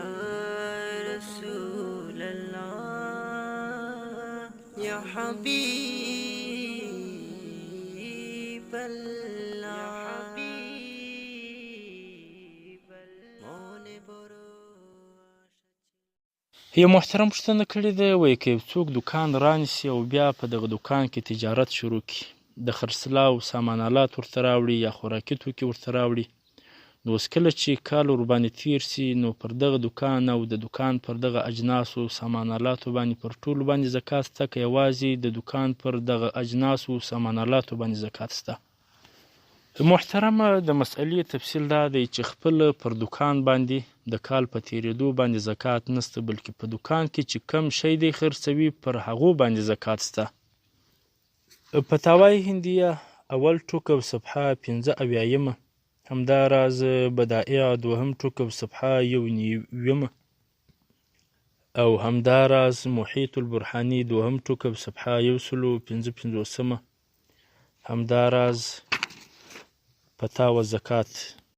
یا رسول الله یا حبیب الله یو محترم پوښتنه کړې ده، وایي که یو څوک دوکان رانیسي او بیا په دغه دوکان کې تجارت شروع کړي، د خرڅلاو سامان آلات ورته راوړي یا خوراکي توکي ورته راوړي، نو اوس کله چې کال ورباندې تېر سي نو پر دغه دوکان او د دوکان پر دغه اجناسو سامان آلاتو باندې پر ټولو باندې زکات شته که یوازې د دوکان پر دغه اجناسو سامان آلاتو باندې زکات شته؟ محترمه، د مسئلې تفصیل دا دی چې خپل پر دوکان باندې د کال په تېرېدو باندې زکات نشته، بلکې په دوکان کې چې کم شی دی خرڅوي پر هغو باندې زکات شته. فتاوای هندیه اول ټوک او صفحه 75 همداراز بدائع دوهم ټوک او صفحه 1 او همداراز محیط البرهانی دوهم ټوک او صفحه 155 همداراز فتاوى الزکات